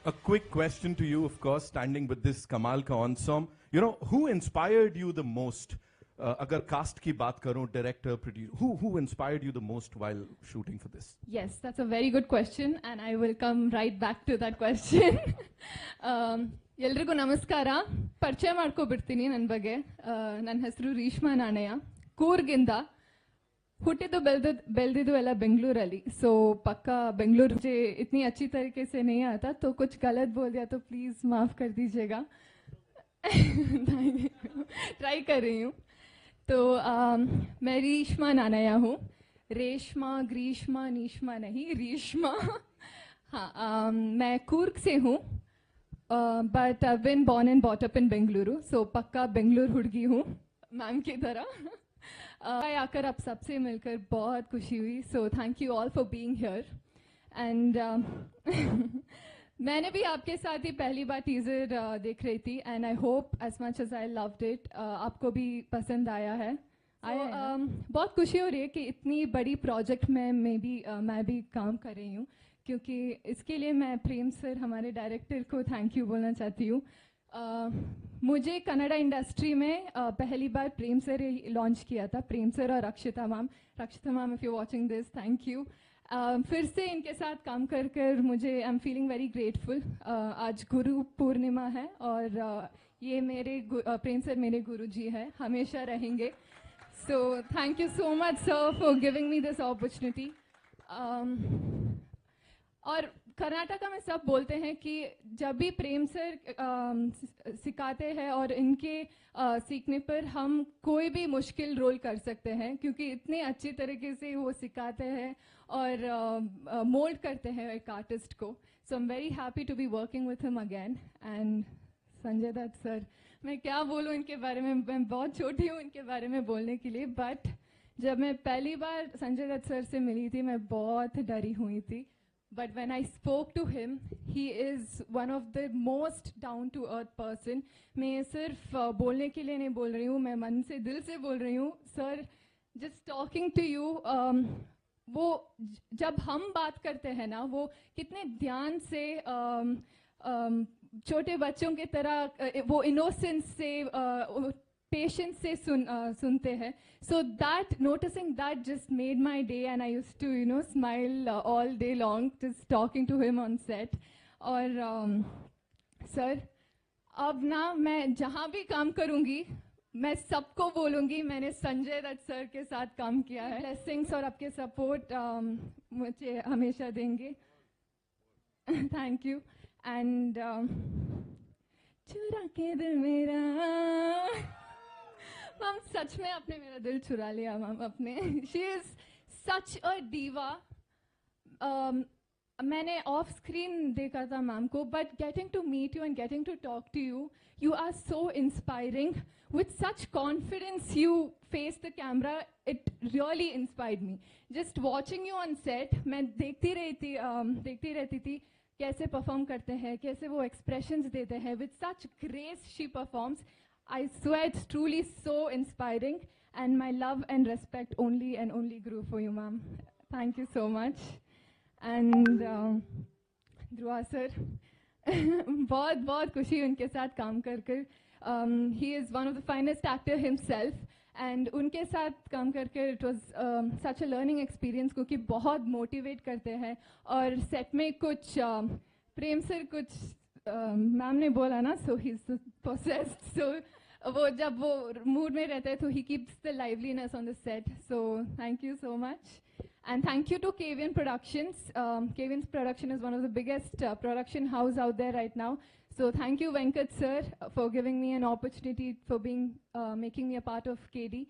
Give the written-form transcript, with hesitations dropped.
A quick question to you, of course, standing with this Kamal ka ensemble. You know, who inspired you the most? Agar cast ki baat karon, director, producer, who inspired you the most while shooting for this? Yes, that's a very good question, and I will come right back to that question. ಎಲ್ರಿಗೂ ನಮಸ್ಕಾರ. ಪರಿಚಯ ಮಾಡ್ಕೊಬಿಡ್ತೀನಿ ನನ್ನ ಬಗ್ಗೆ. ನನ್ನ ಹೆಸರು ರೇಷ್ಮಾ ನಾಣಯ್ಯ. ಕೂರ್ಗಿಂದ ಹುಟ್ಟಿದ್ದು ಬೆಳೆದಿದ್ದು ಎಲ್ಲ ಬೆಂಗಳೂರಲ್ಲಿ. सो पक्का बेंगलुरु मुझे इतनी अच्छी तरीके से नहीं आता, तो कुछ गलत बोल दिया तो प्लीज़ माफ़ कर दीजिएगा. ट्राई कर रही हूँ. तो मैं रेष्मा नानया हूँ. रेशमा, ग्रीष्मा, नीष्मा नहीं, रेशमा. हाँ, मैं कूर्ग से हूँ, but I been born and brought up in Bengaluru. So पक्का बेंगलुरु हुड़गी हूँ मैम की तरह. आकर आप सबसे मिलकर बहुत खुशी हुई. So thank you all for being here. And मैंने भी आपके साथ ही पहली बार टीज़र देख रही थी, and I hope as much as I loved it आपको भी पसंद आया है. बहुत खुशी हो रही है कि इतनी बड़ी प्रोजेक्ट में मैं भी काम कर रही हूँ, क्योंकि इसके लिए मैं प्रेम सर हमारे डायरेक्टर को थैंक यू बोलना चाहती हूँ. मुझे कन्नड़ा इंडस्ट्री में पहली बार प्रेम सर लॉन्च किया था. प्रेम सर और रक्षिता ma'am if you watching this, thank you. फिर से इनके साथ काम कर मुझे I am feeling very grateful. आज गुरु पूर्णिमा है और ये मेरे प्रेम सर मेरे गुरु जी हैं, हमेशा रहेंगे. So thank you so much sir for giving me this opportunity. और कर्नाटका में सब बोलते हैं कि जब भी प्रेम सर सिखाते हैं और इनके सीखने पर हम कोई भी मुश्किल रोल कर सकते हैं, क्योंकि इतने अच्छी तरीके से वो सिखाते हैं और मोल्ड करते हैं एक आर्टिस्ट को. So I am very happy to be working with him again. And Sanjay Dutt sir, मैं क्या बोलूँ इनके बारे में, मैं बहुत छोटी हूँ इनके बारे में बोलने के लिए, बट जब मैं पहली बार संजय दत्त सर से मिली थी मैं बहुत डरी हुई थी. But when I spoke to him, he is one of the most down to earth person. मैं सिर्फ बोलने के लिए नहीं बोल रही हूँ, मैं मन से दिल से बोल रही हूँ. Sir, just talking to you, वो जब हम बात करते हैं ना, वो कितने ध्यान से छोटे बच्चों की तरह वो इनोसेंस से पेशेंस से सुनते हैं. So that noticing that just made my day, and I used to smile all day long just talking to him on set. और सर, अब ना मैं जहाँ भी काम करूँगी मैं सबको बोलूँगी मैंने संजय दत्त सर के साथ काम किया है. ब्लेसिंग्स और आपके सपोर्ट मुझे हमेशा देंगे. Thank you. एंड चुरा के दिल मेरा, मैम सच में आपने मेरा दिल चुरा लिया मैम अपने. She is such a diva. मैंने ऑफ स्क्रीन देखा था मैम को, but getting to meet you and getting to talk to you, you are so inspiring. With such confidence you face the camera, it really inspired me. Just watching you on set, मैं देखती रहती थी कैसे perform करते हैं, कैसे वो expressions देते हैं. With such grace she performs. I swear it's truly so inspiring, and my love and respect only grew for you, ma'am. Thank you so much. And Dhruva sir, बहुत खुशी उनके साथ काम कर. He is one of the finest actor himself, and उनके साथ काम कर it was such a learning experience, क्योंकि बहुत motivate करते हैं. और set में कुछ प्रेम सर कुछ मैम ने बोला ना, so he's possessed. So वो जब वो मूड में रहता है तो he keeps the liveliness on the set. So thank you so much, and thank you to KVN Productions. KVN's production is one of the biggest production house out there right now. So thank you Venkat sir for giving me an opportunity for making me a part of KD.